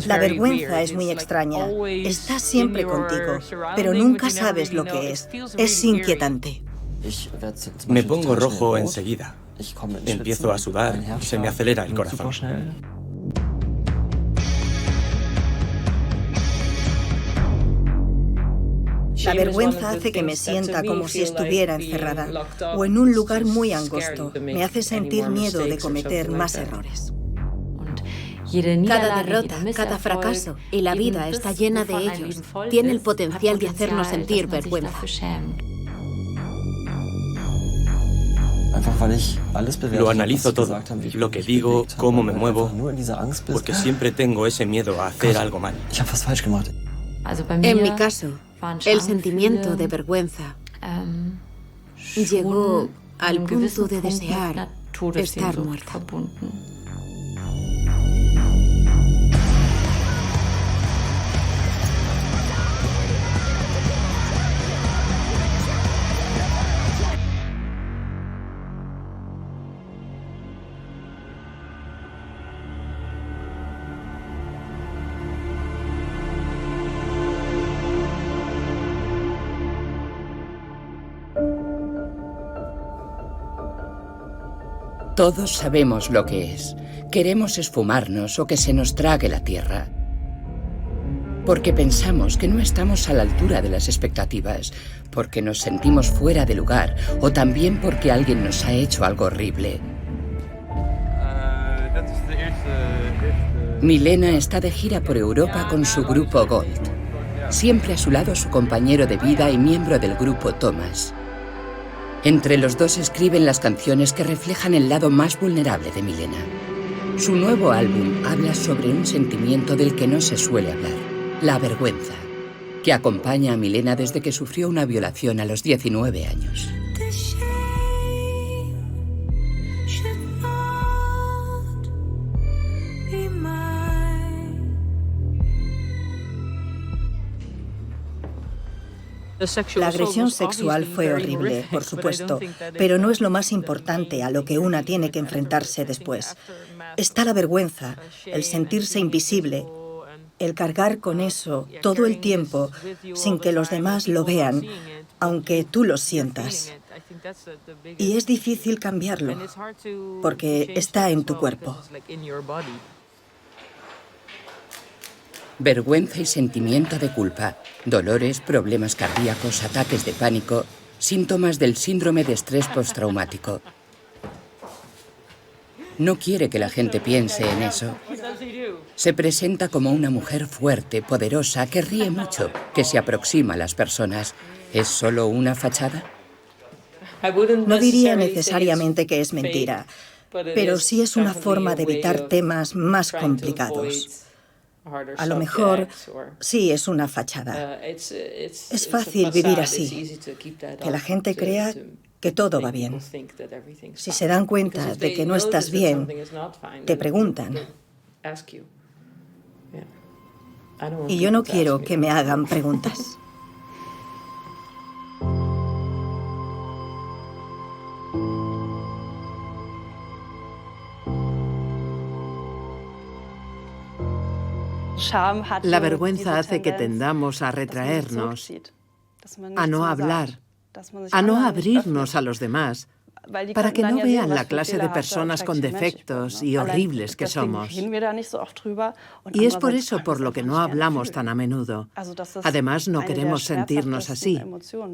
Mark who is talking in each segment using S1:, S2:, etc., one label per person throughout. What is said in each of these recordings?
S1: La vergüenza es muy extraña. Está siempre contigo, pero nunca sabes lo que es. Es inquietante.
S2: Me pongo rojo enseguida. Empiezo a sudar y se me acelera el corazón.
S1: La vergüenza hace que me sienta como si estuviera encerrada o en un lugar muy angosto. Me hace sentir miedo de cometer más errores.
S3: Cada derrota, cada fracaso y la vida está llena de ellos. Tiene el potencial de hacernos sentir vergüenza.
S2: Lo analizo todo, lo que digo, cómo me muevo, porque siempre tengo ese miedo a hacer algo mal.
S3: En mi caso, el sentimiento de vergüenza llegó al punto de desear estar muerta.
S4: Todos sabemos lo que es. Queremos esfumarnos o que se nos trague la tierra. Porque pensamos que no estamos a la altura de las expectativas, porque nos sentimos fuera de lugar o también porque alguien nos ha hecho algo horrible. Milena está de gira por Europa con su grupo Gold. Siempre a su lado su compañero de vida y miembro del grupo Thomas. Entre los dos escriben las canciones que reflejan el lado más vulnerable de Milena. Su nuevo álbum habla sobre un sentimiento del que no se suele hablar, la vergüenza, que acompaña a Milena desde que sufrió una violación a los 19 años.
S1: La agresión sexual fue horrible, por supuesto, pero no es lo más importante a lo que una tiene que enfrentarse después. Está la vergüenza, el sentirse invisible, el cargar con eso todo el tiempo sin que los demás lo vean, aunque tú lo sientas. Y es difícil cambiarlo, porque está en tu cuerpo.
S4: Vergüenza y sentimiento de culpa, dolores, problemas cardíacos, ataques de pánico, síntomas del síndrome de estrés postraumático. No quiere que la gente piense en eso. Se presenta como una mujer fuerte, poderosa, que ríe mucho, que se aproxima a las personas. ¿Es solo una fachada?
S1: No diría necesariamente que es mentira, pero sí es una forma de evitar temas más complicados. A lo mejor sí es una fachada. Es fácil vivir así, que la gente crea que todo va bien. Si se dan cuenta de que no estás bien, te preguntan. Y yo no quiero que me hagan preguntas.
S5: La vergüenza hace que tendamos a retraernos, a no hablar, a no abrirnos a los demás, para que no vean la clase de personas con defectos y horribles que somos. Y es por eso por lo que no hablamos tan a menudo. Además, no queremos sentirnos así.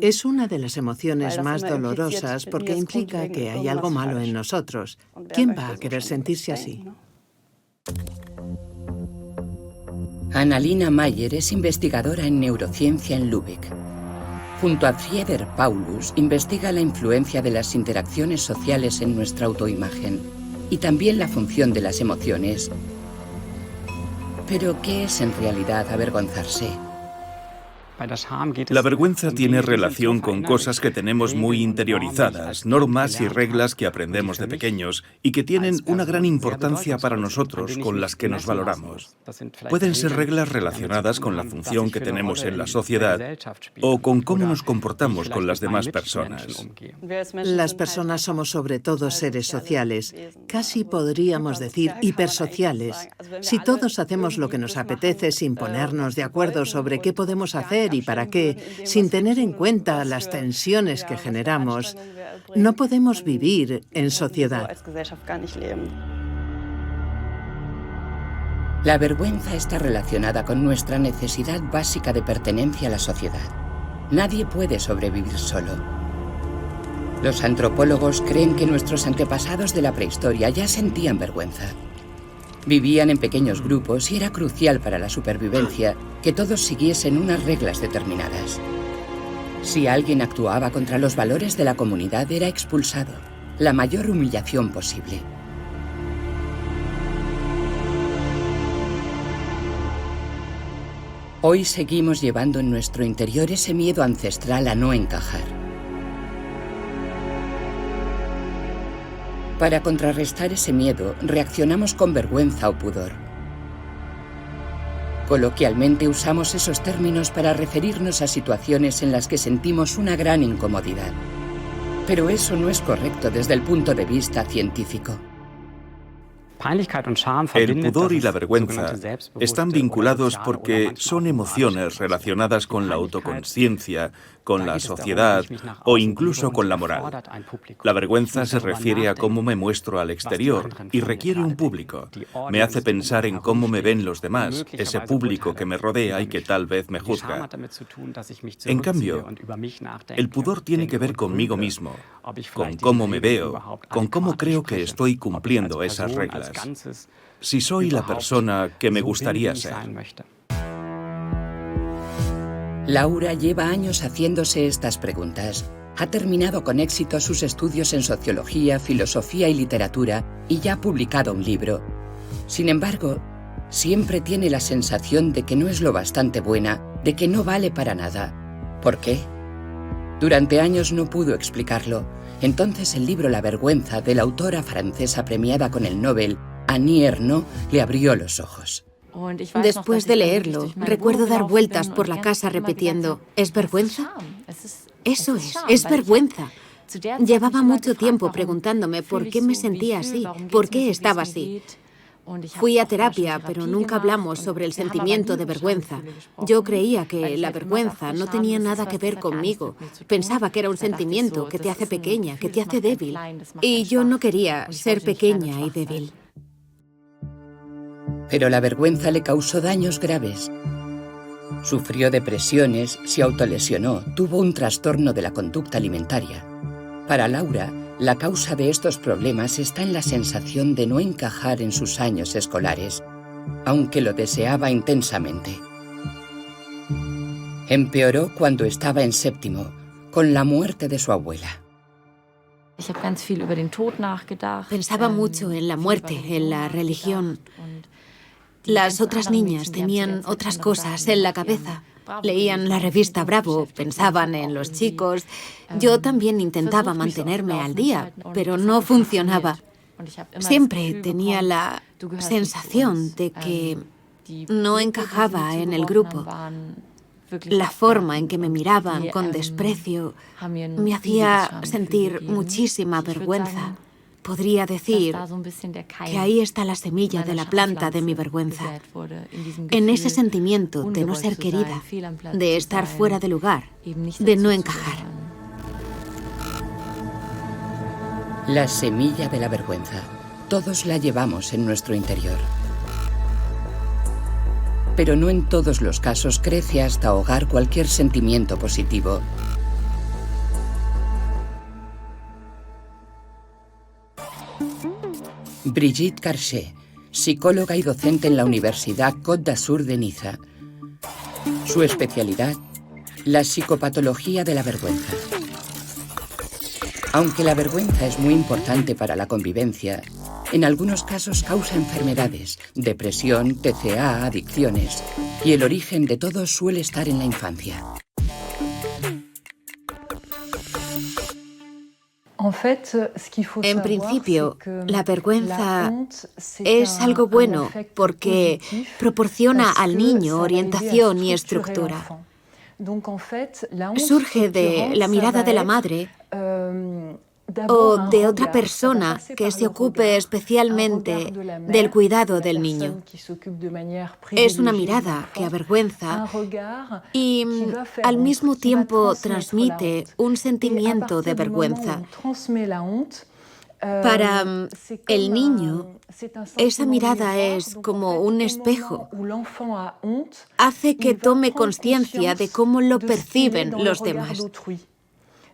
S5: Es una de las emociones más dolorosas porque implica que hay algo malo en nosotros. ¿Quién va a querer sentirse así?
S4: Annalena Mayer es investigadora en neurociencia en Lübeck. Junto a Frieder Paulus, investiga la influencia de las interacciones sociales en nuestra autoimagen y también la función de las emociones. Pero, ¿qué es en realidad avergonzarse?
S6: La vergüenza tiene relación con cosas que tenemos muy interiorizadas, normas y reglas que aprendemos de pequeños y que tienen una gran importancia para nosotros, con las que nos valoramos. Pueden ser reglas relacionadas con la función que tenemos en la sociedad o con cómo nos comportamos con las demás personas.
S5: Las personas somos sobre todo seres sociales, casi podríamos decir hipersociales. Si todos hacemos lo que nos apetece sin ponernos de acuerdo sobre qué podemos hacer y para qué, sin tener en cuenta las tensiones que generamos, no podemos vivir en sociedad.
S4: La vergüenza está relacionada con nuestra necesidad básica de pertenencia a la sociedad. Nadie puede sobrevivir solo. Los antropólogos creen que nuestros antepasados de la prehistoria ya sentían vergüenza. Vivían en pequeños grupos y era crucial para la supervivencia que todos siguiesen unas reglas determinadas. Si alguien actuaba contra los valores de la comunidad, era expulsado, la mayor humillación posible. Hoy seguimos llevando en nuestro interior ese miedo ancestral a no encajar. Para contrarrestar ese miedo, reaccionamos con vergüenza o pudor. Coloquialmente usamos esos términos para referirnos a situaciones en las que sentimos una gran incomodidad. Pero eso no es correcto desde el punto de vista científico.
S6: El pudor y la vergüenza están vinculados porque son emociones relacionadas con la autoconsciencia, con la sociedad o incluso con la moral. La vergüenza se refiere a cómo me muestro al exterior y requiere un público. Me hace pensar en cómo me ven los demás, ese público que me rodea y que tal vez me juzga. En cambio, el pudor tiene que ver conmigo mismo, con cómo me veo, con cómo creo que estoy cumpliendo esas reglas. Si soy la persona que me gustaría ser.
S4: Laura lleva años haciéndose estas preguntas. Ha terminado con éxito sus estudios en sociología, filosofía y literatura y ya ha publicado un libro. Sin embargo, siempre tiene la sensación de que no es lo bastante buena, de que no vale para nada. ¿Por qué? Durante años no pudo explicarlo. Entonces el libro La vergüenza, de la autora francesa premiada con el Nobel, Annie Ernaux, le abrió los ojos.
S3: Después de leerlo, recuerdo dar vueltas por la casa repitiendo, ¿es vergüenza? Eso es vergüenza. Llevaba mucho tiempo preguntándome por qué me sentía así, por qué estaba así. Fui a terapia, pero nunca hablamos sobre el sentimiento de vergüenza. Yo creía que la vergüenza no tenía nada que ver conmigo. Pensaba que era un sentimiento que te hace pequeña, que te hace débil. Y yo no quería ser pequeña y débil.
S4: Pero la vergüenza le causó daños graves. Sufrió depresiones, se autolesionó, tuvo un trastorno de la conducta alimentaria. Para Laura, la causa de estos problemas está en la sensación de no encajar en sus años escolares, aunque lo deseaba intensamente. Empeoró cuando estaba en séptimo, con la muerte de su abuela.
S3: Pensaba mucho en la muerte, en la religión. Las otras niñas tenían otras cosas en la cabeza. Leían la revista Bravo, pensaban en los chicos. Yo también intentaba mantenerme al día, pero no funcionaba. Siempre tenía la sensación de que no encajaba en el grupo. La forma en que me miraban con desprecio me hacía sentir muchísima vergüenza. Podría decir que ahí está la semilla de la planta de mi vergüenza. En ese sentimiento de no ser querida, de estar fuera de lugar, de no encajar.
S4: La semilla de la vergüenza. Todos la llevamos en nuestro interior. Pero no en todos los casos crece hasta ahogar cualquier sentimiento positivo. Brigitte Carchet, psicóloga y docente en la Universidad Côte d'Azur de Niza. Su especialidad, la psicopatología de la vergüenza. Aunque la vergüenza es muy importante para la convivencia, En algunos casos causa enfermedades, depresión, TCA, adicciones. Y el origen de todo suele estar en la infancia.
S3: En principio, la vergüenza es algo bueno porque proporciona al niño orientación y estructura. Surge de la mirada de la madre o de otra persona que se ocupe especialmente del cuidado del niño. Es una mirada que avergüenza y al mismo tiempo transmite un sentimiento de vergüenza. Para el niño, esa mirada es como un espejo. Hace que tome conciencia de cómo lo perciben los demás.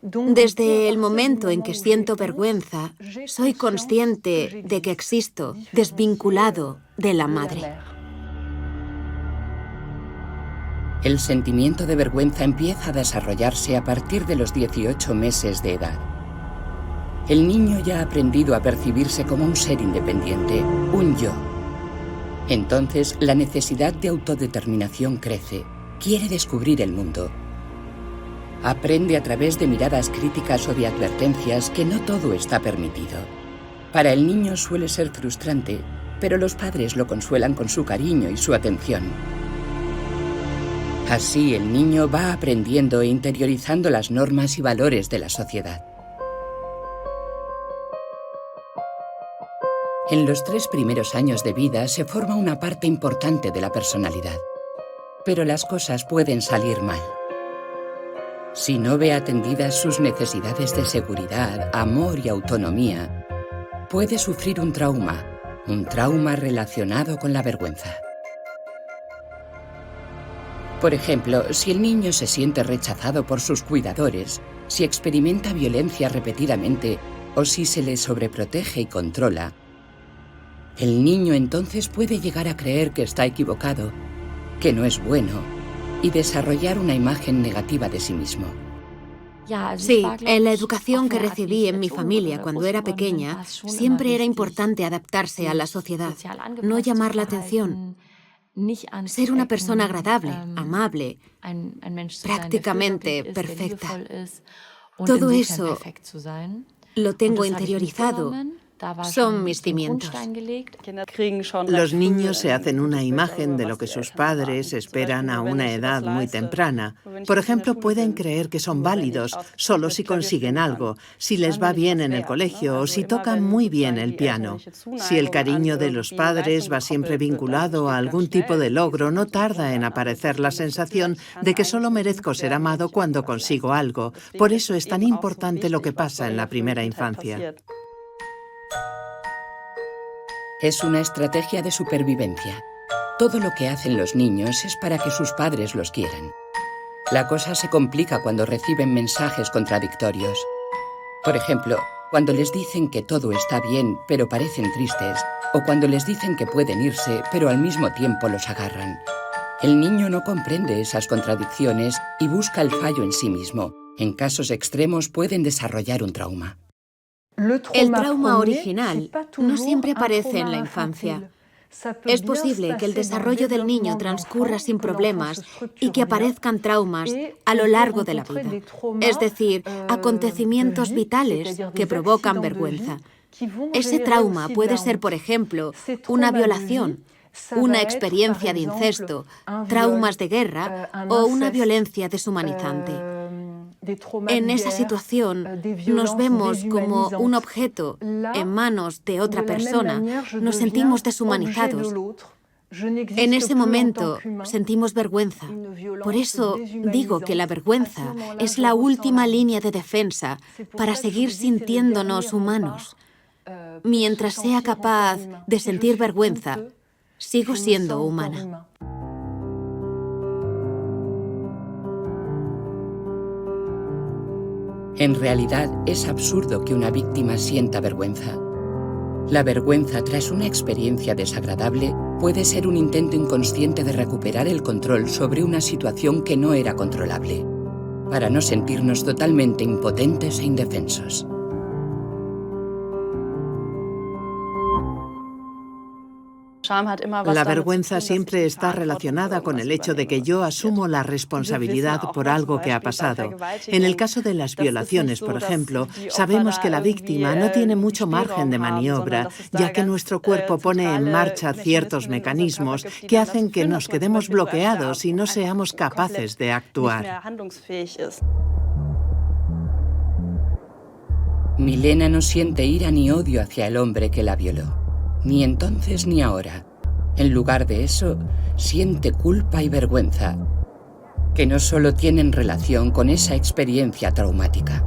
S3: Desde el momento en que siento vergüenza, soy consciente de que existo desvinculado de la madre.
S4: El sentimiento de vergüenza empieza a desarrollarse a partir de los 18 meses de edad. El niño ya ha aprendido a percibirse como un ser independiente, un yo. Entonces, la necesidad de autodeterminación crece, quiere descubrir el mundo. Aprende a través de miradas críticas o de advertencias que no todo está permitido. Para el niño suele ser frustrante, pero los padres lo consuelan con su cariño y su atención. Así el niño va aprendiendo e interiorizando las normas y valores de la sociedad. En los 3 primeros años de vida se forma una parte importante de la personalidad, pero las cosas pueden salir mal. Si no ve atendidas sus necesidades de seguridad, amor y autonomía, puede sufrir un trauma relacionado con la vergüenza. Por ejemplo, si el niño se siente rechazado por sus cuidadores, si experimenta violencia repetidamente o si se le sobreprotege y controla, el niño entonces puede llegar a creer que está equivocado, que no es bueno, y desarrollar una imagen negativa de sí mismo.
S3: Sí, en la educación que recibí en mi familia cuando era pequeña, siempre era importante adaptarse a la sociedad, no llamar la atención, ser una persona agradable, amable, prácticamente perfecta. Todo eso lo tengo interiorizado. Son mis cimientos.
S5: Los niños se hacen una imagen de lo que sus padres esperan a una edad muy temprana. Por ejemplo, pueden creer que son válidos solo si consiguen algo, si les va bien en el colegio o si tocan muy bien el piano. Si el cariño de los padres va siempre vinculado a algún tipo de logro, no tarda en aparecer la sensación de que solo merezco ser amado cuando consigo algo. Por eso es tan importante lo que pasa en la primera infancia.
S4: Es una estrategia de supervivencia. Todo lo que hacen los niños es para que sus padres los quieran. La cosa se complica cuando reciben mensajes contradictorios. Por ejemplo, cuando les dicen que todo está bien, pero parecen tristes, o cuando les dicen que pueden irse, pero al mismo tiempo los agarran. El niño no comprende esas contradicciones y busca el fallo en sí mismo. En casos extremos pueden desarrollar un trauma.
S3: El trauma original no siempre aparece en la infancia. Es posible que el desarrollo del niño transcurra sin problemas y que aparezcan traumas a lo largo de la vida. Es decir, acontecimientos vitales que provocan vergüenza. Ese trauma puede ser, por ejemplo, una violación, una experiencia de incesto, traumas de guerra o una violencia deshumanizante. En esa situación nos vemos como un objeto en manos de otra persona, nos sentimos deshumanizados. En ese momento sentimos vergüenza. Por eso digo que la vergüenza es la última línea de defensa para seguir sintiéndonos humanos. Mientras sea capaz de sentir vergüenza, sigo siendo humana.
S4: En realidad, es absurdo que una víctima sienta vergüenza. La vergüenza tras una experiencia desagradable puede ser un intento inconsciente de recuperar el control sobre una situación que no era controlable, para no sentirnos totalmente impotentes e indefensos.
S5: La vergüenza siempre está relacionada con el hecho de que yo asumo la responsabilidad por algo que ha pasado. En el caso de las violaciones, por ejemplo, sabemos que la víctima no tiene mucho margen de maniobra, ya que nuestro cuerpo pone en marcha ciertos mecanismos que hacen que nos quedemos bloqueados y no seamos capaces de actuar.
S4: Milena no siente ira ni odio hacia el hombre que la violó. Ni entonces ni ahora. En lugar de eso, siente culpa y vergüenza, que no solo tienen relación con esa experiencia traumática.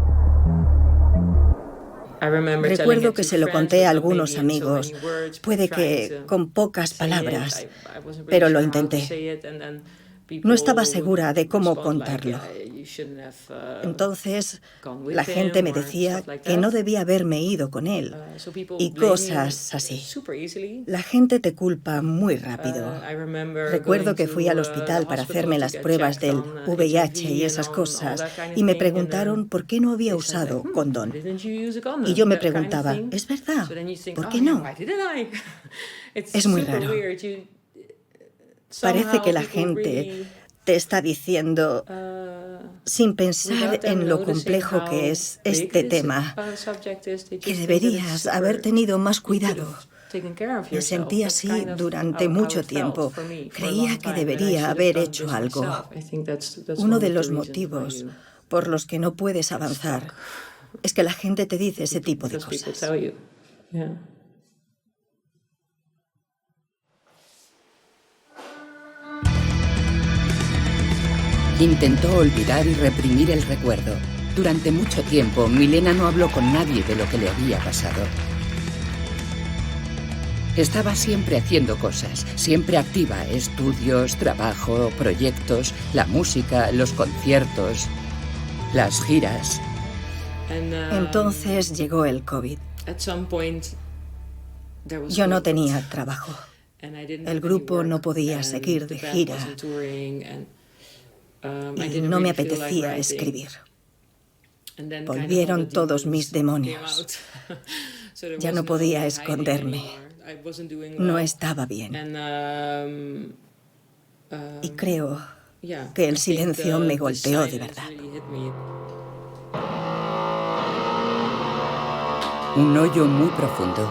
S1: Recuerdo que se lo conté a algunos amigos, puede que con pocas palabras, pero lo intenté. No estaba segura de cómo contarlo. Entonces, la gente me decía que no debía haberme ido con él y cosas así. La gente te culpa muy rápido. Recuerdo que fui al hospital para hacerme las pruebas del VIH y esas cosas y me preguntaron por qué no había usado condón. Y yo me preguntaba, ¿es verdad? ¿Por qué no? Es muy raro. Parece que la gente te está diciendo, sin pensar en lo complejo que es este tema, que deberías haber tenido más cuidado. Me sentí así durante mucho tiempo. Creía que debería haber hecho algo. Uno de los motivos por los que no puedes avanzar es que la gente te dice ese tipo de cosas.
S4: Intentó olvidar y reprimir el recuerdo. Durante mucho tiempo, Milena no habló con nadie de lo que le había pasado. Estaba siempre haciendo cosas, siempre activa, estudios, trabajo, proyectos, la música, los conciertos, las giras.
S1: Entonces llegó el COVID. Yo no tenía trabajo. El grupo no podía seguir de gira. Y no me apetecía escribir. Volvieron todos mis demonios. Ya no podía esconderme. No estaba bien. Y creo que el silencio me golpeó de verdad.
S4: Un hoyo muy profundo.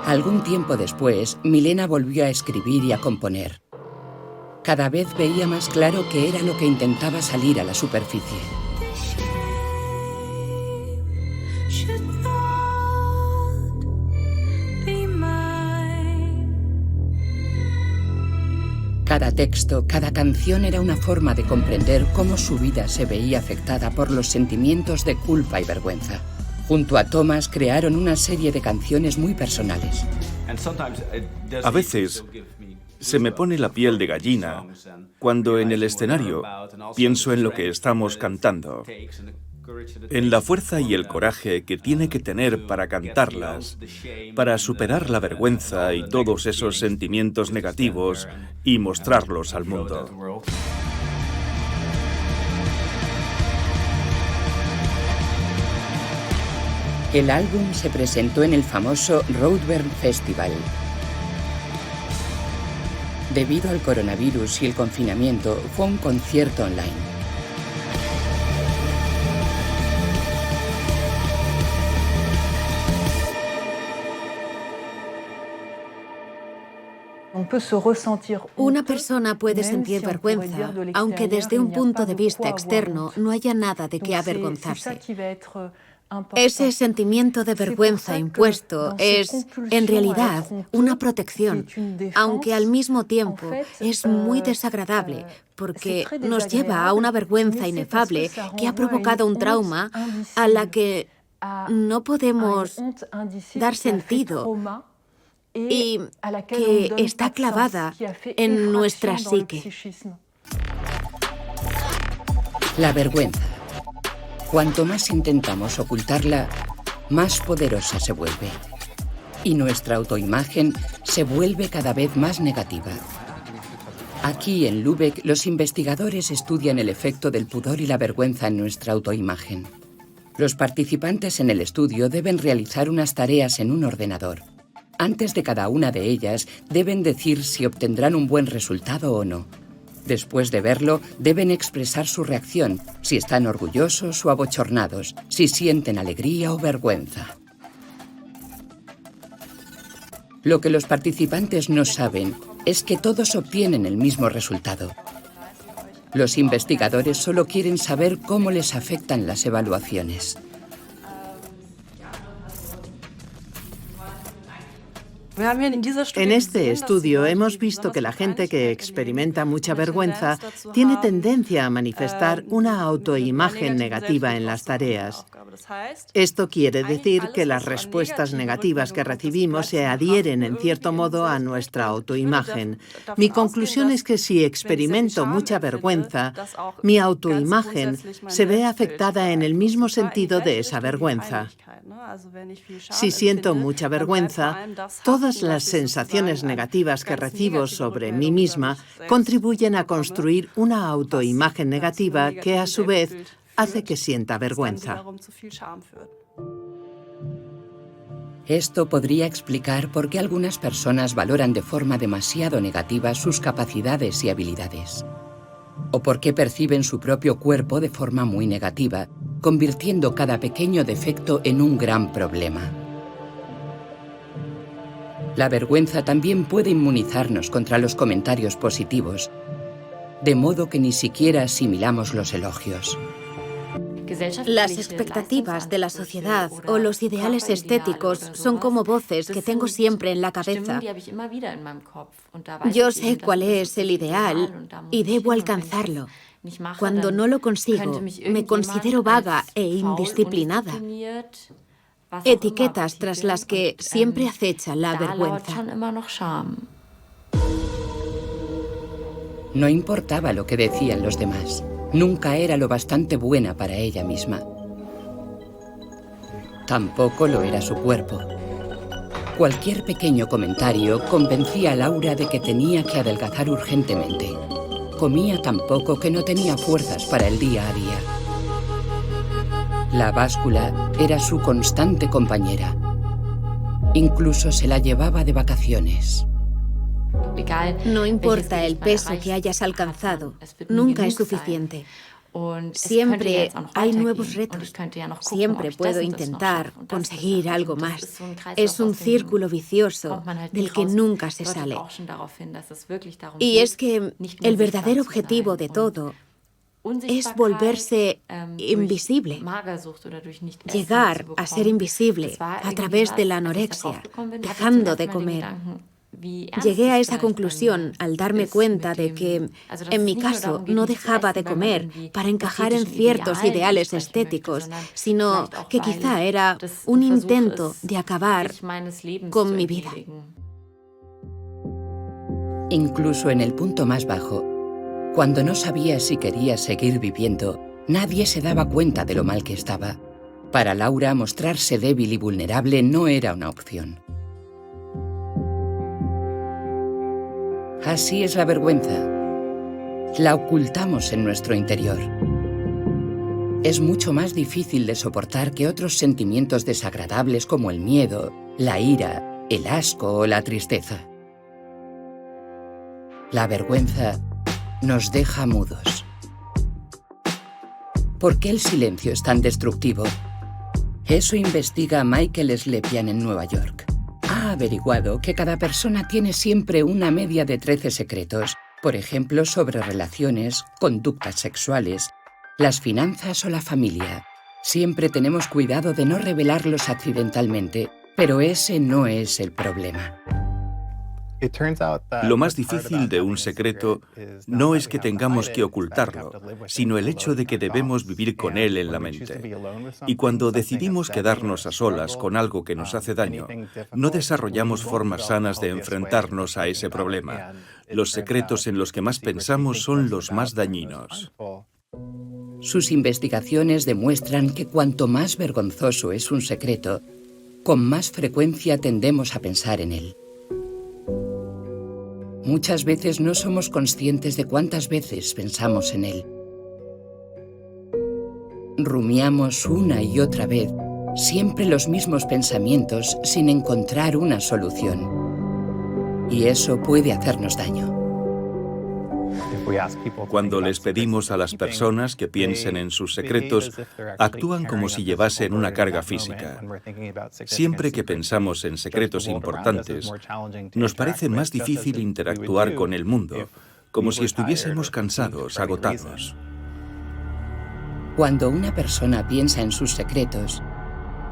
S4: Algún tiempo después, Milena volvió a escribir y a componer. Cada vez veía más claro que era lo que intentaba salir a la superficie. Cada texto, cada canción era una forma de comprender cómo su vida se veía afectada por los sentimientos de culpa y vergüenza. Junto a Thomas crearon una serie de canciones muy personales.
S6: A veces se me pone la piel de gallina cuando en el escenario pienso en lo que estamos cantando, en la fuerza y el coraje que tiene que tener para cantarlas, para superar la vergüenza y todos esos sentimientos negativos y mostrarlos al mundo.
S4: El álbum se presentó en el famoso Roadburn Festival. Debido al coronavirus y el confinamiento, fue un concierto online.
S3: Una persona puede sentir vergüenza, aunque desde un punto de vista externo no haya nada de qué avergonzarse. Ese sentimiento de vergüenza impuesto es, en realidad, una protección, aunque al mismo tiempo es muy desagradable, porque nos lleva a una vergüenza inefable que ha provocado un trauma a la que no podemos dar sentido y que está clavada en nuestra psique.
S4: La vergüenza. Cuanto más intentamos ocultarla, más poderosa se vuelve. Y nuestra autoimagen se vuelve cada vez más negativa. Aquí, en Lübeck, los investigadores estudian el efecto del pudor y la vergüenza en nuestra autoimagen. Los participantes en el estudio deben realizar unas tareas en un ordenador. Antes de cada una de ellas, deben decir si obtendrán un buen resultado o no. Después de verlo, deben expresar su reacción, si están orgullosos o abochornados, si sienten alegría o vergüenza. Lo que los participantes no saben es que todos obtienen el mismo resultado. Los investigadores solo quieren saber cómo les afectan las evaluaciones.
S5: En este estudio hemos visto que la gente que experimenta mucha vergüenza tiene tendencia a manifestar una autoimagen negativa en las tareas. Esto quiere decir que las respuestas negativas que recibimos se adhieren en cierto modo a nuestra autoimagen. Mi conclusión es que si experimento mucha vergüenza, mi autoimagen se ve afectada en el mismo sentido de esa vergüenza. Si siento mucha vergüenza, todas las sensaciones negativas que recibo sobre mí misma contribuyen a construir una autoimagen negativa que, a su vez, hace que sienta vergüenza.
S4: Esto podría explicar por qué algunas personas valoran de forma demasiado negativa sus capacidades y habilidades. O por qué perciben su propio cuerpo de forma muy negativa, convirtiendo cada pequeño defecto en un gran problema. La vergüenza también puede inmunizarnos contra los comentarios positivos, de modo que ni siquiera asimilamos los elogios.
S3: Las expectativas de la sociedad o los ideales estéticos son como voces que tengo siempre en la cabeza. Yo sé cuál es el ideal y debo alcanzarlo. Cuando no lo consigo, me considero vaga e indisciplinada. Etiquetas tras las que siempre acecha la vergüenza.
S4: No importaba lo que decían los demás. Nunca era lo bastante buena para ella misma. Tampoco lo era su cuerpo. Cualquier pequeño comentario convencía a Laura de que tenía que adelgazar urgentemente. Comía tan poco que no tenía fuerzas para el día a día. La báscula era su constante compañera. Incluso se la llevaba de vacaciones.
S3: No importa el peso que hayas alcanzado, nunca es suficiente. Siempre hay nuevos retos. Siempre puedo intentar conseguir algo más. Es un círculo vicioso del que nunca se sale. Y es que el verdadero objetivo de todo es volverse invisible. Llegar a ser invisible a través de la anorexia, dejando de comer. Llegué a esa conclusión al darme cuenta de que, en mi caso, no dejaba de comer para encajar en ciertos ideales estéticos, sino que quizá era un intento de acabar con mi vida.
S4: Incluso en el punto más bajo, cuando no sabía si quería seguir viviendo, nadie se daba cuenta de lo mal que estaba. Para Laura, mostrarse débil y vulnerable no era una opción. Así es la vergüenza. La ocultamos en nuestro interior. Es mucho más difícil de soportar que otros sentimientos desagradables como el miedo, la ira, el asco o la tristeza. La vergüenza nos deja mudos. ¿Por qué el silencio es tan destructivo? Eso investiga Michael Slepian en Nueva York. Ha averiguado que cada persona tiene siempre una media de 13 secretos, por ejemplo, sobre relaciones, conductas sexuales, las finanzas o la familia. Siempre tenemos cuidado de no revelarlos accidentalmente, pero ese no es el problema.
S6: Lo más difícil de un secreto no es que tengamos que ocultarlo, sino el hecho de que debemos vivir con él en la mente. Y cuando decidimos quedarnos a solas con algo que nos hace daño, no desarrollamos formas sanas de enfrentarnos a ese problema. Los secretos en los que más pensamos son los más dañinos.
S4: Sus investigaciones demuestran que cuanto más vergonzoso es un secreto, con más frecuencia tendemos a pensar en él. Muchas veces no somos conscientes de cuántas veces pensamos en él. Rumiamos una y otra vez Siempre los mismos pensamientos sin encontrar una solución. Y eso puede hacernos daño.
S6: Cuando les pedimos a las personas que piensen en sus secretos, actúan como si llevasen una carga física. Siempre que pensamos en secretos importantes, nos parece más difícil interactuar con el mundo, como si estuviésemos cansados, agotados.
S4: Cuando una persona piensa en sus secretos,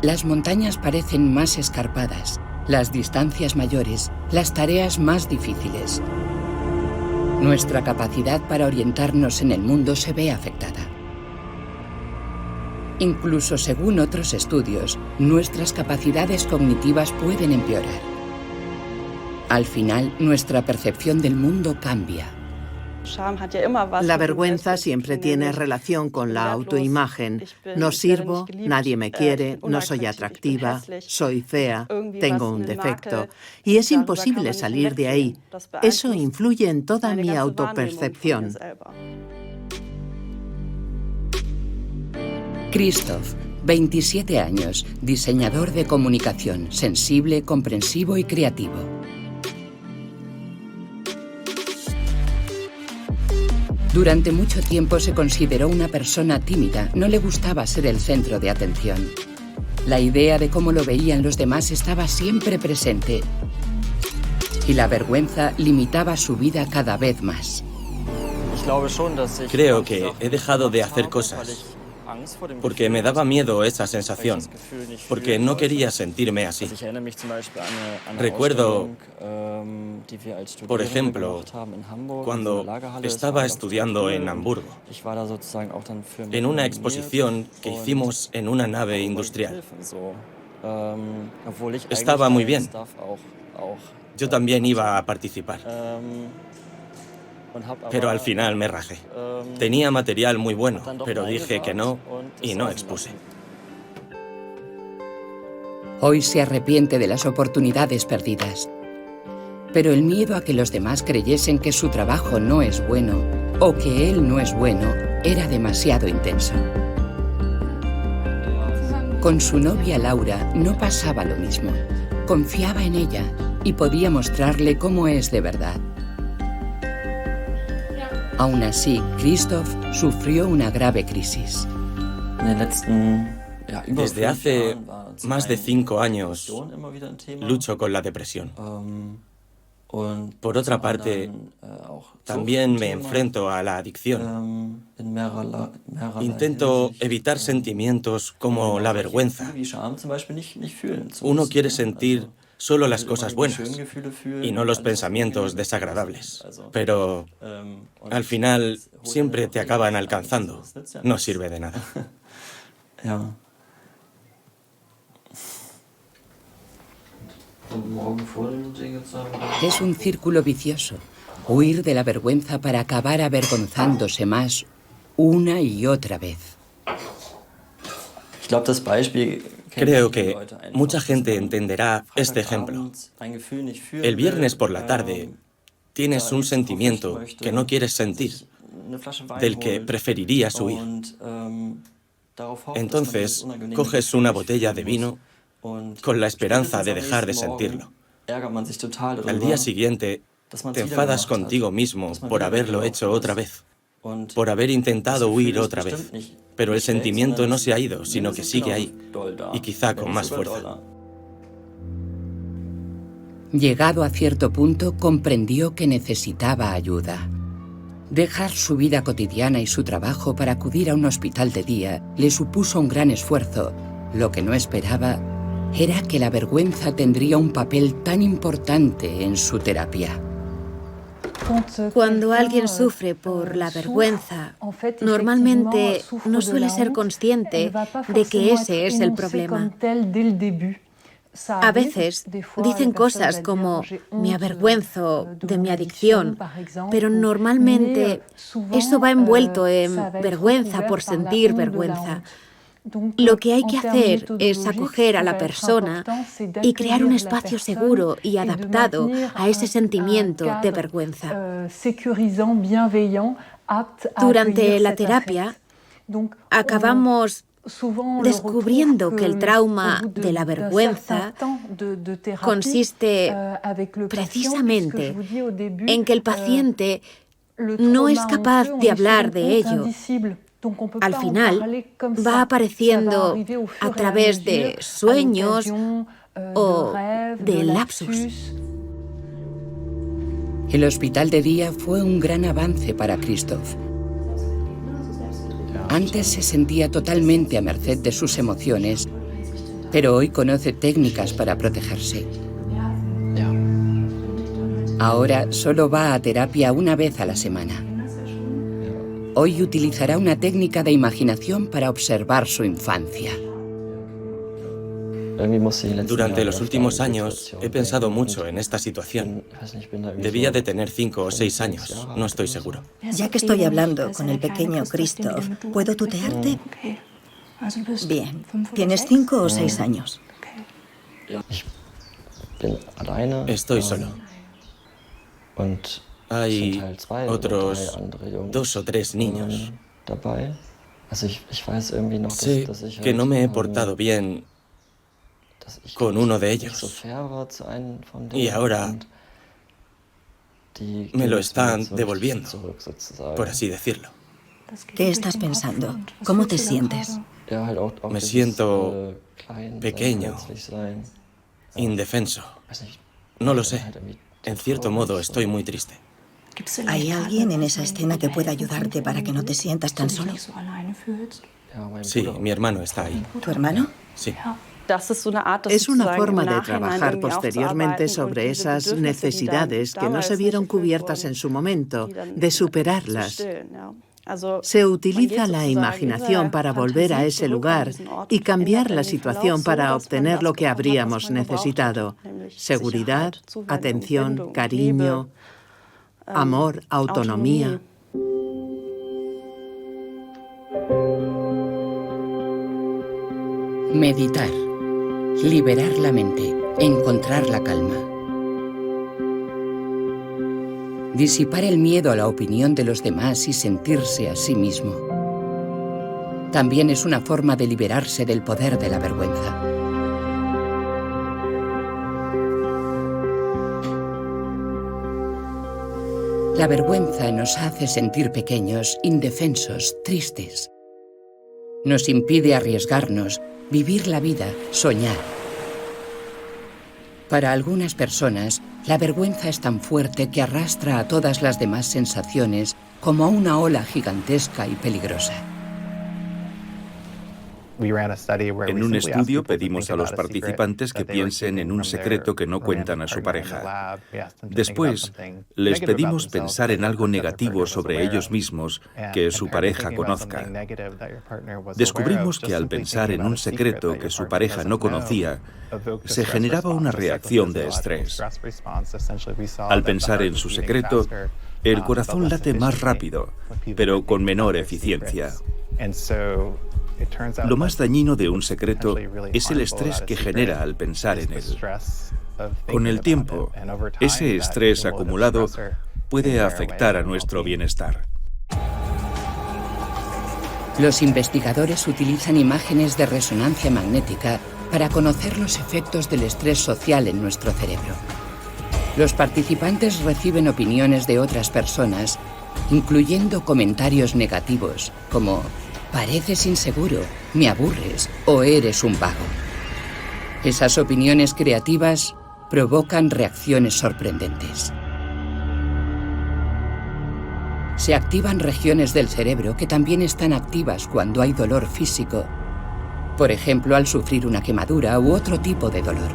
S4: las montañas parecen más escarpadas, las distancias mayores, las tareas más difíciles. Nuestra capacidad para orientarnos en el mundo se ve afectada. Incluso según otros estudios, nuestras capacidades cognitivas pueden empeorar. Al final, nuestra percepción del mundo cambia.
S5: La vergüenza siempre tiene relación con la autoimagen. No sirvo, nadie me quiere, no soy atractiva, soy fea, tengo un defecto. Y es imposible salir de ahí. Eso influye en toda mi autopercepción.
S4: Christoph, 27 años, diseñador de comunicación, sensible, comprensivo y creativo. Durante mucho tiempo se consideró una persona tímida, no le gustaba ser el centro de atención. La idea de cómo lo veían los demás estaba siempre presente y la vergüenza limitaba su vida cada vez más.
S2: Creo que he dejado de hacer cosas porque me daba miedo esa sensación, porque no quería sentirme así. Recuerdo, por ejemplo, cuando estaba estudiando en Hamburgo, en una exposición que hicimos en una nave industrial. Estaba muy bien. Yo también iba a participar. Pero al final me rajé. Tenía material muy bueno, pero dije que no y no expuse.
S4: Hoy se arrepiente de las oportunidades perdidas. Pero el miedo a que los demás creyesen que su trabajo no es bueno o que él no es bueno era demasiado intenso. Con su novia Laura no pasaba lo mismo. Confiaba en ella y podía mostrarle cómo es de verdad. Aún así, Christoph sufrió una grave crisis.
S2: Desde hace más de 5 años lucho con la depresión. Por otra parte, también me enfrento a la adicción. Intento evitar sentimientos como la vergüenza. Uno quiere sentir solo las cosas buenas y no los pensamientos desagradables. Pero al final siempre te acaban alcanzando. No sirve de nada.
S4: Es un círculo vicioso. Huir de la vergüenza para acabar avergonzándose más una y otra vez.
S2: Creo que mucha gente entenderá este ejemplo. El viernes por la tarde tienes un sentimiento que no quieres sentir, del que preferirías huir. Entonces, coges una botella de vino con la esperanza de dejar de sentirlo. Al día siguiente, te enfadas contigo mismo por haberlo hecho otra vez, por haber intentado huir otra vez. Pero el sentimiento no se ha ido, sino que sigue ahí, y quizá con más fuerza.
S4: Llegado a cierto punto, comprendió que necesitaba ayuda. Dejar su vida cotidiana y su trabajo para acudir a un hospital de día le supuso un gran esfuerzo. Lo que no esperaba era que la vergüenza tendría un papel tan importante en su terapia.
S3: Cuando alguien sufre por la vergüenza, normalmente no suele ser consciente de que ese es el problema. A veces dicen cosas como «me avergüenzo de mi adicción», pero normalmente eso va envuelto en vergüenza por sentir vergüenza. Lo que hay que hacer es acoger a la persona y crear un espacio seguro y adaptado a ese sentimiento de vergüenza. Durante la terapia, acabamos descubriendo que el trauma de la vergüenza consiste precisamente en que el paciente no es capaz de hablar de ello. Al final va apareciendo a través de sueños o de lapsus.
S4: El hospital de día fue un gran avance para Christoph. Antes se sentía totalmente a merced de sus emociones, pero hoy conoce técnicas para protegerse. Ahora solo va a terapia una vez a la semana. Hoy utilizará una técnica de imaginación para observar su infancia.
S2: Durante los últimos años he pensado mucho en esta situación. Debía de tener 5 o 6 años, no estoy seguro.
S1: Ya que estoy hablando con el pequeño Christoph, ¿puedo tutearte? Bien. ¿Tienes 5 o 6 años?
S2: Estoy solo. Hay otros 2 o 3 niños. Sé que no me he portado bien con uno de ellos. Y ahora me lo están devolviendo, por así decirlo.
S1: ¿Qué estás pensando? ¿Cómo te sientes?
S2: Me siento pequeño, indefenso. No lo sé. En cierto modo estoy muy triste.
S1: ¿Hay alguien en esa escena que pueda ayudarte para que no te sientas tan solo?
S2: Sí, mi hermano está ahí.
S1: ¿Tu hermano?
S2: Sí.
S5: Es una forma de trabajar posteriormente sobre esas necesidades que no se vieron cubiertas en su momento, de superarlas. Se utiliza la imaginación para volver a ese lugar y cambiar la situación para obtener lo que habríamos necesitado: seguridad, atención, cariño, amor, autonomía.
S4: Meditar, liberar la mente, encontrar la calma. Disipar el miedo a la opinión de los demás y sentirse a sí mismo. También es una forma de liberarse del poder de la vergüenza. La vergüenza nos hace sentir pequeños, indefensos, tristes. Nos impide arriesgarnos, vivir la vida, soñar. Para algunas personas, la vergüenza es tan fuerte que arrastra a todas las demás sensaciones como una ola gigantesca y peligrosa.
S6: En un estudio pedimos a los participantes que piensen en un secreto que no cuentan a su pareja. Después, les pedimos pensar en algo negativo sobre ellos mismos que su pareja conozca. Descubrimos que al pensar en un secreto que su pareja no conocía, se generaba una reacción de estrés. Al pensar en su secreto, el corazón late más rápido, pero con menor eficiencia. Lo más dañino de un secreto es el estrés que genera al pensar en él. Con el tiempo, ese estrés acumulado puede afectar a nuestro bienestar.
S4: Los investigadores utilizan imágenes de resonancia magnética para conocer los efectos del estrés social en nuestro cerebro. Los participantes reciben opiniones de otras personas, incluyendo comentarios negativos como: pareces inseguro, me aburres o eres un vago. Esas opiniones creativas provocan reacciones sorprendentes. Se activan regiones del cerebro que también están activas cuando hay dolor físico, por ejemplo, al sufrir una quemadura u otro tipo de dolor.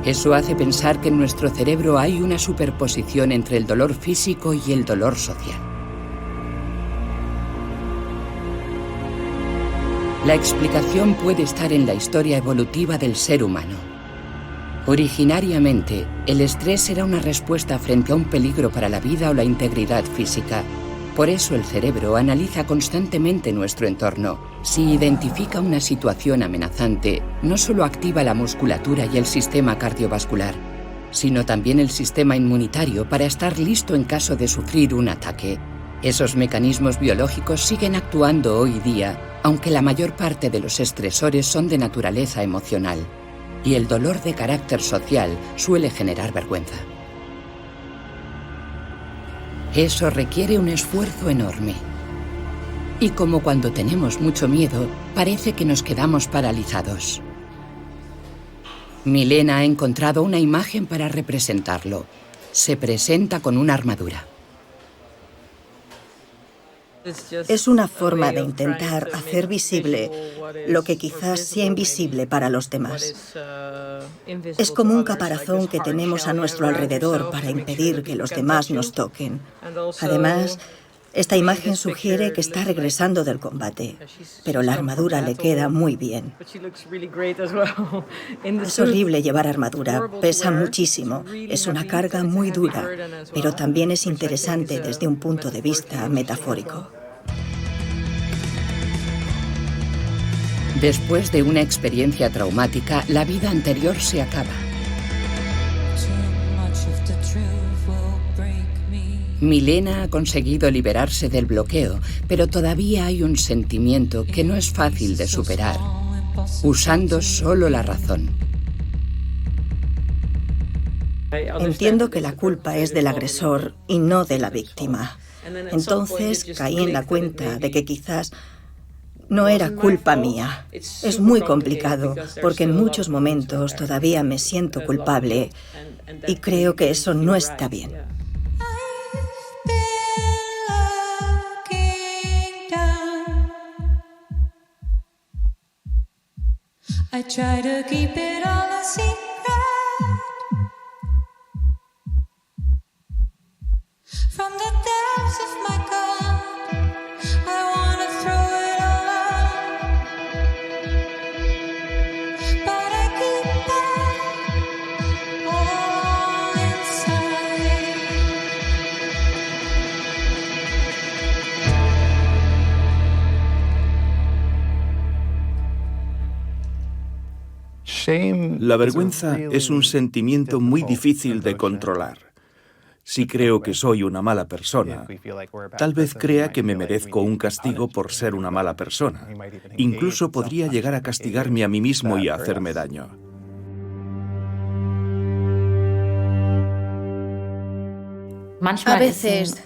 S4: Eso hace pensar que en nuestro cerebro hay una superposición entre el dolor físico y el dolor social. La explicación puede estar en la historia evolutiva del ser humano. Originariamente, el estrés era una respuesta frente a un peligro para la vida o la integridad física. Por eso el cerebro analiza constantemente nuestro entorno. Si identifica una situación amenazante, no solo activa la musculatura y el sistema cardiovascular, sino también el sistema inmunitario para estar listo en caso de sufrir un ataque. Esos mecanismos biológicos siguen actuando hoy día, aunque la mayor parte de los estresores son de naturaleza emocional, y el dolor de carácter social suele generar vergüenza. Eso requiere un esfuerzo enorme. Y como cuando tenemos mucho miedo, parece que nos quedamos paralizados. Milena ha encontrado una imagen para representarlo. Se presenta con una armadura.
S1: Es una forma de intentar hacer visible lo que quizás sea invisible para los demás. Es como un caparazón que tenemos a nuestro alrededor para impedir que los demás nos toquen. Además, esta imagen sugiere que está regresando del combate, pero la armadura le queda muy bien. Es horrible llevar armadura, pesa muchísimo, es una carga muy dura, pero también es interesante desde un punto de vista metafórico.
S4: Después de una experiencia traumática, la vida anterior se acaba. Milena ha conseguido liberarse del bloqueo, pero todavía hay un sentimiento que no es fácil de superar, usando solo la razón.
S1: Entiendo que la culpa es del agresor y no de la víctima. Entonces caí en la cuenta de que quizás no era culpa mía. Es muy complicado porque en muchos momentos todavía me siento culpable y creo que eso no está bien.
S7: I try to keep it all a secret. From the depths of my gut, I wanna throw it all out, but I keep it all inside.
S6: La vergüenza es un sentimiento muy difícil de controlar. Si creo que soy una mala persona, tal vez crea que me merezco un castigo por ser una mala persona. Incluso podría llegar a castigarme a mí mismo y a hacerme daño.
S3: A veces,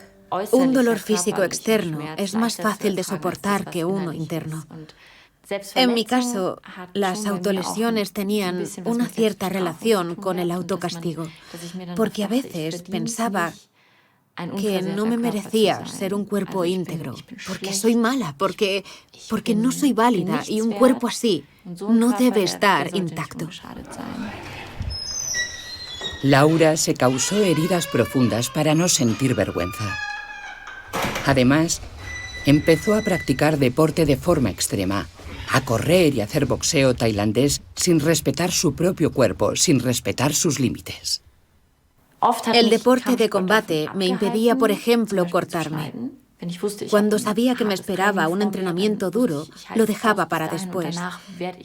S3: un dolor físico externo es más fácil de soportar que uno interno. En mi caso, las autolesiones tenían una cierta relación con el autocastigo, porque a veces pensaba que no me merecía ser un cuerpo íntegro, porque soy mala, porque no soy válida y un cuerpo así no debe estar intacto.
S4: Laura se causó heridas profundas para no sentir vergüenza. Además, empezó a practicar deporte de forma extrema, a correr y hacer boxeo tailandés sin respetar su propio cuerpo, sin respetar sus límites.
S3: El deporte de combate me impedía, por ejemplo, cortarme. Cuando sabía que me esperaba un entrenamiento duro, lo dejaba para después.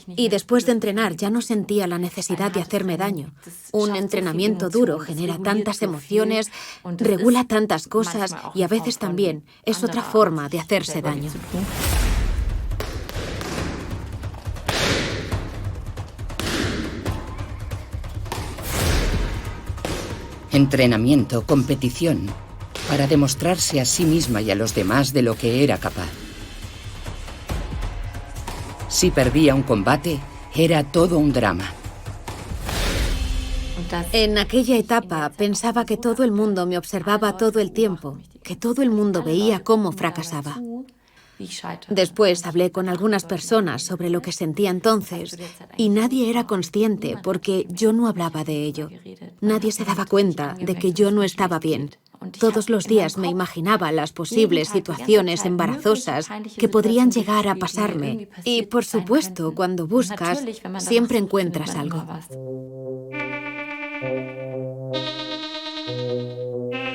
S3: Y después de entrenar ya no sentía la necesidad de hacerme daño. Un entrenamiento duro genera tantas emociones, regula tantas cosas y a veces también es otra forma de hacerse daño.
S4: Entrenamiento, competición, para demostrarse a sí misma y a los demás de lo que era capaz. Si perdía un combate, era todo un drama.
S3: En aquella etapa pensaba que todo el mundo me observaba todo el tiempo, que todo el mundo veía cómo fracasaba. Después hablé con algunas personas sobre lo que sentía entonces y nadie era consciente porque yo no hablaba de ello. Nadie se daba cuenta de que yo no estaba bien. Todos los días me imaginaba las posibles situaciones embarazosas que podrían llegar a pasarme. Y, por supuesto, cuando buscas, siempre encuentras algo.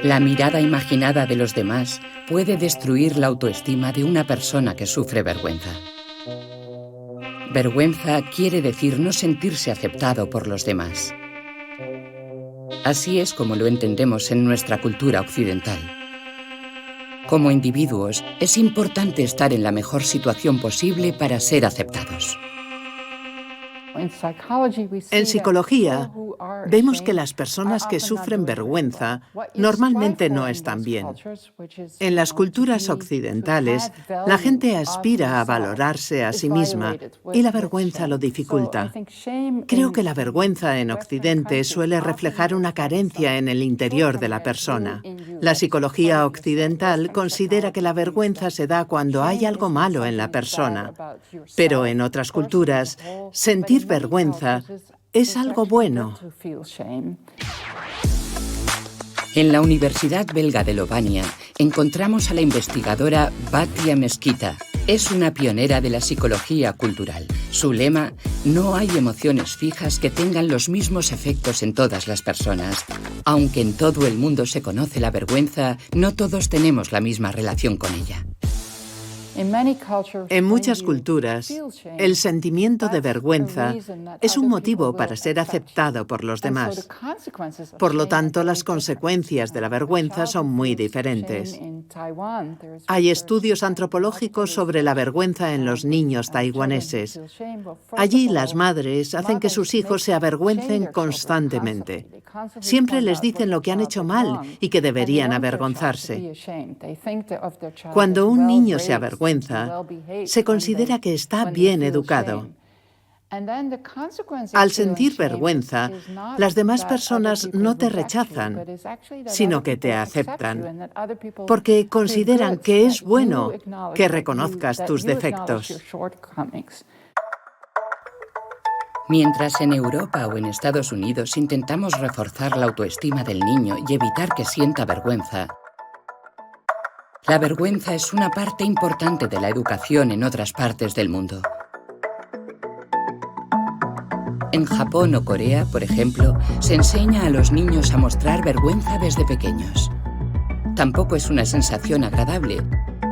S4: La mirada imaginada de los demás puede destruir la autoestima de una persona que sufre vergüenza. Vergüenza quiere decir no sentirse aceptado por los demás. Así es como lo entendemos en nuestra cultura occidental. Como individuos, es importante estar en la mejor situación posible para ser aceptados.
S5: En psicología, vemos que las personas que sufren vergüenza normalmente no están bien. En las culturas occidentales, la gente aspira a valorarse a sí misma y la vergüenza lo dificulta. Creo que la vergüenza en Occidente suele reflejar una carencia en el interior de la persona. La psicología occidental considera que la vergüenza se da cuando hay algo malo en la persona, pero en otras culturas, sentir vergüenza es algo bueno.
S4: En la Universidad Belga de Lovania encontramos a la investigadora Batia Mesquita. Es una pionera de la psicología cultural. Su lema: no hay emociones fijas que tengan los mismos efectos en todas las personas. Aunque en todo el mundo se conoce la vergüenza, no todos tenemos la misma relación con ella.
S5: En muchas culturas, el sentimiento de vergüenza es un motivo para ser aceptado por los demás. Por lo tanto, las consecuencias de la vergüenza son muy diferentes. Hay estudios antropológicos sobre la vergüenza en los niños taiwaneses. Allí las madres hacen que sus hijos se avergüencen constantemente. Siempre les dicen lo que han hecho mal y que deberían avergonzarse. Cuando un niño se avergüenza, se considera que está bien educado. Al sentir vergüenza, las demás personas no te rechazan, sino que te aceptan, porque consideran que es bueno que reconozcas tus defectos.
S4: Mientras en Europa o en Estados Unidos intentamos reforzar la autoestima del niño y evitar que sienta vergüenza, la vergüenza es una parte importante de la educación en otras partes del mundo. En Japón o Corea, por ejemplo, se enseña a los niños a mostrar vergüenza desde pequeños. Tampoco es una sensación agradable,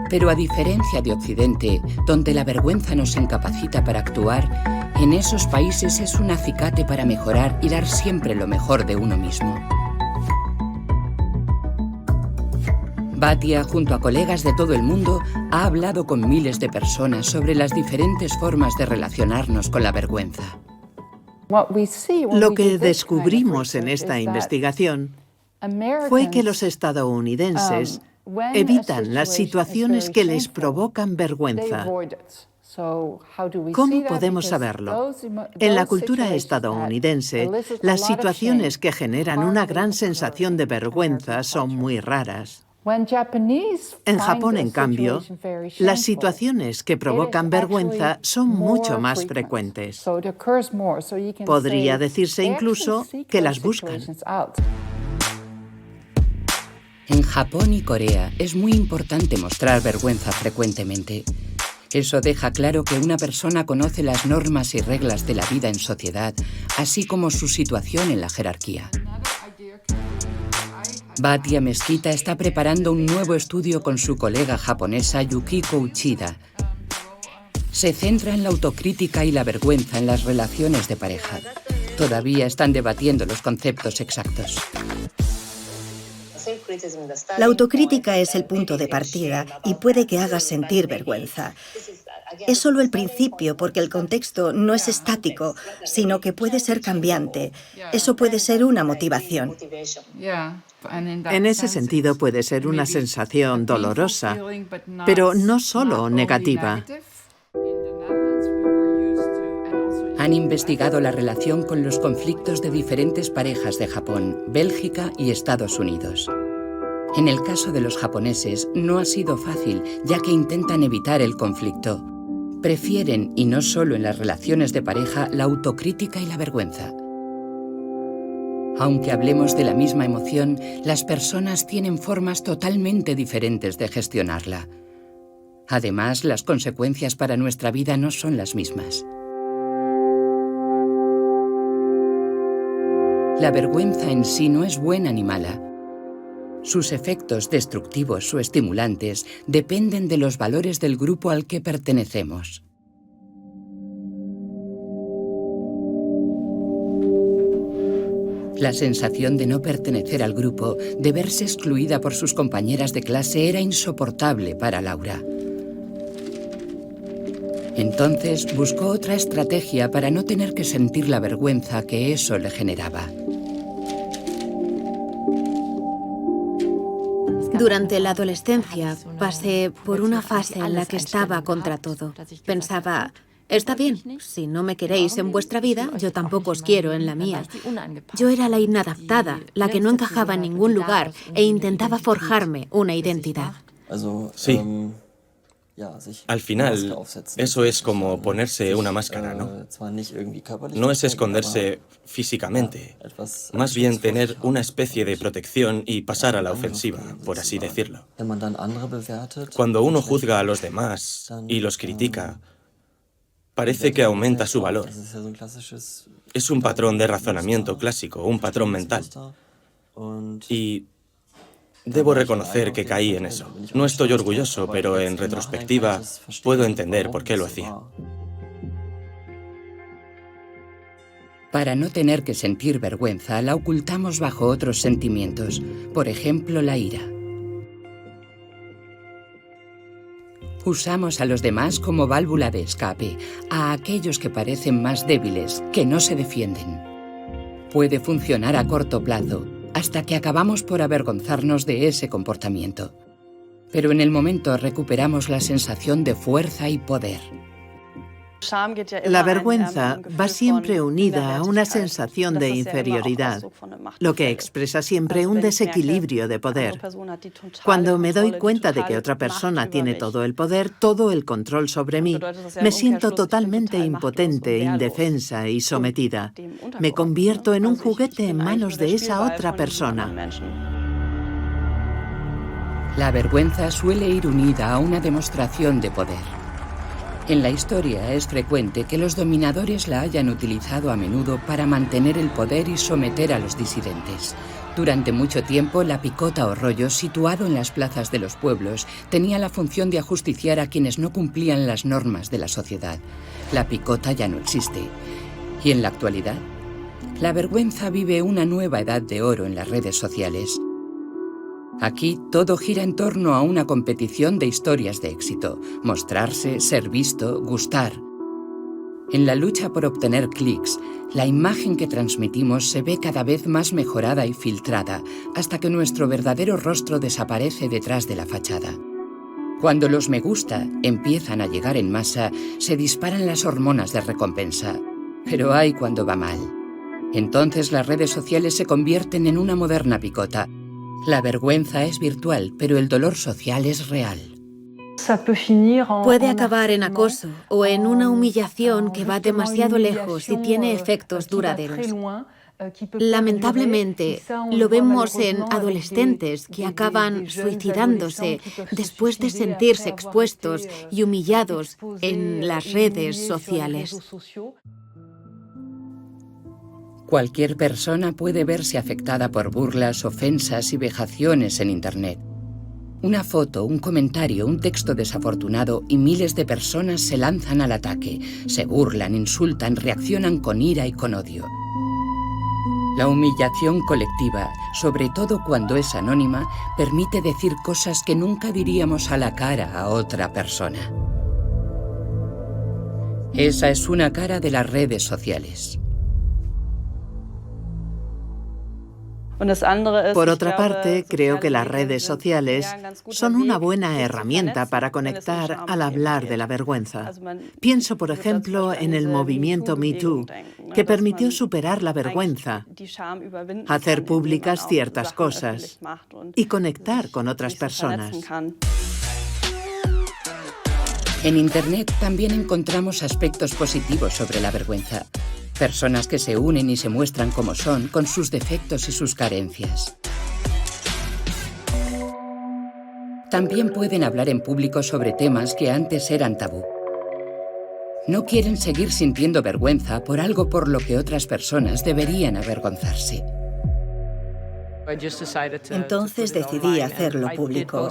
S4: pero a diferencia de Occidente, donde la vergüenza nos incapacita para actuar, en esos países es un acicate para mejorar y dar siempre lo mejor de uno mismo. Batia, junto a colegas de todo el mundo, ha hablado con miles de personas sobre las diferentes formas de relacionarnos con la vergüenza.
S5: Lo que descubrimos en esta investigación fue que los estadounidenses evitan las situaciones que les provocan vergüenza. ¿Cómo podemos saberlo? En la cultura estadounidense, las situaciones que generan una gran sensación de vergüenza son muy raras. En Japón, en cambio, las situaciones que provocan vergüenza son mucho más frecuentes. Podría decirse incluso que las buscan.
S4: En Japón y Corea es muy importante mostrar vergüenza frecuentemente. Eso deja claro que una persona conoce las normas y reglas de la vida en sociedad, así como su situación en la jerarquía. Batia Mesquita está preparando un nuevo estudio con su colega japonesa Yukiko Uchida. Se centra en la autocrítica y la vergüenza en las relaciones de pareja. Todavía están debatiendo los conceptos exactos.
S1: La autocrítica es el punto de partida y puede que haga sentir vergüenza. Es solo el principio, porque el contexto no es estático, sino que puede ser cambiante. Eso puede ser una motivación.
S5: En ese sentido puede ser una sensación dolorosa, pero no solo negativa.
S4: Han investigado la relación con los conflictos de diferentes parejas de Japón, Bélgica y Estados Unidos. En el caso de los japoneses no ha sido fácil, ya que intentan evitar el conflicto. Prefieren, y no solo en las relaciones de pareja, la autocrítica y la vergüenza. Aunque hablemos de la misma emoción, las personas tienen formas totalmente diferentes de gestionarla. Además, las consecuencias para nuestra vida no son las mismas. La vergüenza en sí no es buena ni mala. Sus efectos destructivos o estimulantes dependen de los valores del grupo al que pertenecemos. La sensación de no pertenecer al grupo, de verse excluida por sus compañeras de clase, era insoportable para Laura. Entonces buscó otra estrategia para no tener que sentir la vergüenza que eso le generaba.
S3: Durante la adolescencia pasé por una fase en la que estaba contra todo. Pensaba, está bien, si no me queréis en vuestra vida, yo tampoco os quiero en la mía. Yo era la inadaptada, la que no encajaba en ningún lugar e intentaba forjarme una identidad.
S2: Sí. Al final, eso es como ponerse una máscara, ¿no? No es esconderse físicamente, más bien tener una especie de protección y pasar a la ofensiva, por así decirlo. Cuando uno juzga a los demás y los critica, parece que aumenta su valor. Es un patrón de razonamiento clásico, un patrón mental. Y debo reconocer que caí en eso. No estoy orgulloso, pero en retrospectiva puedo entender por qué lo hacía.
S4: Para no tener que sentir vergüenza, la ocultamos bajo otros sentimientos, por ejemplo, la ira. Usamos a los demás como válvula de escape, a aquellos que parecen más débiles, que no se defienden. Puede funcionar a corto plazo, hasta que acabamos por avergonzarnos de ese comportamiento. Pero en el momento recuperamos la sensación de fuerza y poder.
S5: La vergüenza va siempre unida a una sensación de inferioridad, lo que expresa siempre un desequilibrio de poder. Cuando me doy cuenta de que otra persona tiene todo el poder, todo el control sobre mí, me siento totalmente impotente, indefensa y sometida. Me convierto en un juguete en manos de esa otra persona.
S4: La vergüenza suele ir unida a una demostración de poder. En la historia es frecuente que los dominadores la hayan utilizado a menudo para mantener el poder y someter a los disidentes. Durante mucho tiempo, la picota o rollo, situado en las plazas de los pueblos, tenía la función de ajusticiar a quienes no cumplían las normas de la sociedad. La picota ya no existe. Y en la actualidad, la vergüenza vive una nueva edad de oro en las redes sociales. Aquí todo gira en torno a una competición de historias de éxito. Mostrarse, ser visto, gustar. En la lucha por obtener clics, la imagen que transmitimos se ve cada vez más mejorada y filtrada, hasta que nuestro verdadero rostro desaparece detrás de la fachada. Cuando los me gusta empiezan a llegar en masa, se disparan las hormonas de recompensa. Pero hay cuando va mal. Entonces las redes sociales se convierten en una moderna picota. La vergüenza es virtual, pero el dolor social es real.
S3: Puede acabar en acoso o en una humillación que va demasiado lejos y tiene efectos duraderos. Lamentablemente, lo vemos en adolescentes que acaban suicidándose después de sentirse expuestos y humillados en las redes sociales.
S4: Cualquier persona puede verse afectada por burlas, ofensas y vejaciones en Internet. Una foto, un comentario, un texto desafortunado y miles de personas se lanzan al ataque, se burlan, insultan, reaccionan con ira y con odio. La humillación colectiva, sobre todo cuando es anónima, permite decir cosas que nunca diríamos a la cara a otra persona. Esa es una cara de las redes sociales.
S5: Por otra parte, creo que las redes sociales son una buena herramienta para conectar al hablar de la vergüenza. Pienso, por ejemplo, en el movimiento Me Too, que permitió superar la vergüenza, hacer públicas ciertas cosas y conectar con otras personas.
S4: En Internet también encontramos aspectos positivos sobre la vergüenza. Personas que se unen y se muestran como son, con sus defectos y sus carencias. También pueden hablar en público sobre temas que antes eran tabú. No quieren seguir sintiendo vergüenza por algo por lo que otras personas deberían avergonzarse.
S1: Entonces decidí hacerlo público.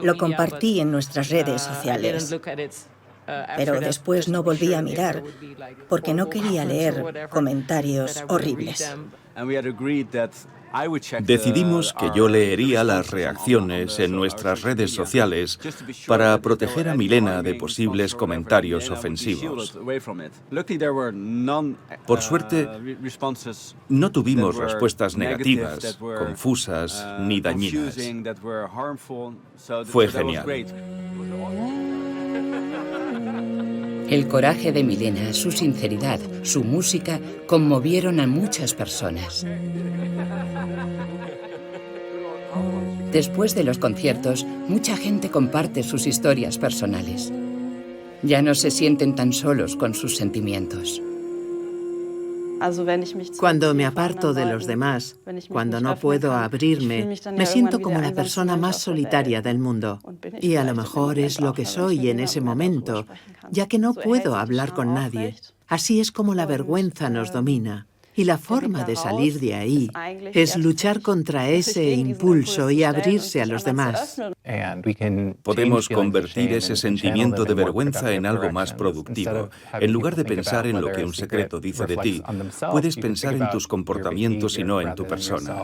S1: Lo compartí en nuestras redes sociales. Pero después no volví a mirar porque no quería leer comentarios horribles.
S6: Decidimos que yo leería las reacciones en nuestras redes sociales para proteger a Milena de posibles comentarios ofensivos. Por suerte, no tuvimos respuestas negativas, confusas ni dañinas. Fue genial.
S4: El coraje de Milena, su sinceridad, su música conmovieron a muchas personas. Después de los conciertos, mucha gente comparte sus historias personales. Ya no se sienten tan solos con sus sentimientos.
S5: Cuando me aparto de los demás, cuando no puedo abrirme, me siento como la persona más solitaria del mundo. Y a lo mejor es lo que soy en ese momento, ya que no puedo hablar con nadie. Así es como la vergüenza nos domina. Y la forma de salir de ahí es luchar contra ese impulso y abrirse a los demás.
S6: Podemos convertir ese sentimiento de vergüenza en algo más productivo. En lugar de pensar en lo que un secreto dice de ti, puedes pensar en tus comportamientos y no en tu persona.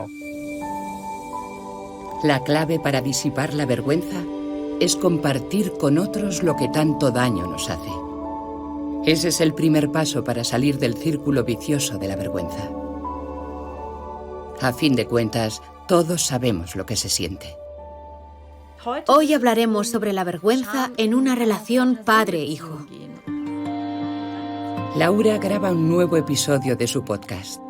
S4: La clave para disipar la vergüenza es compartir con otros lo que tanto daño nos hace. Ese es el primer paso para salir del círculo vicioso de la vergüenza. A fin de cuentas, todos sabemos lo que se siente.
S3: Hoy hablaremos sobre la vergüenza en una relación padre-hijo.
S4: Laura graba un nuevo episodio de su podcast.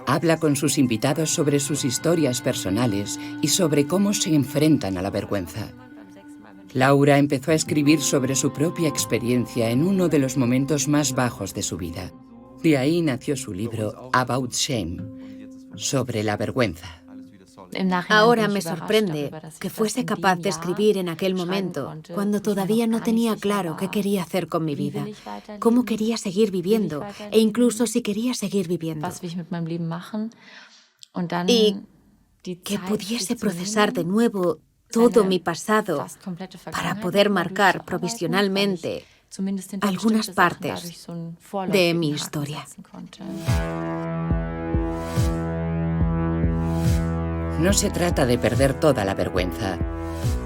S4: Habla con sus invitados sobre sus historias personales y sobre cómo se enfrentan a la vergüenza. Laura empezó a escribir sobre su propia experiencia en uno de los momentos más bajos de su vida. De ahí nació su libro About Shame, sobre la vergüenza.
S3: Ahora me sorprende que fuese capaz de escribir en aquel momento, cuando todavía no tenía claro qué quería hacer con mi vida, cómo quería seguir viviendo e incluso si quería seguir viviendo. Y que pudiese procesar de nuevo todo mi pasado para poder marcar provisionalmente algunas partes de mi historia.
S4: No se trata de perder toda la vergüenza.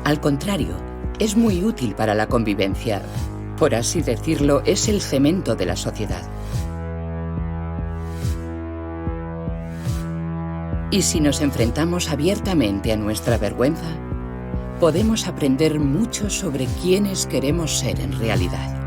S4: Al contrario, es muy útil para la convivencia. Por así decirlo, es el cemento de la sociedad. Y si nos enfrentamos abiertamente a nuestra vergüenza, podemos aprender mucho sobre quiénes queremos ser en realidad.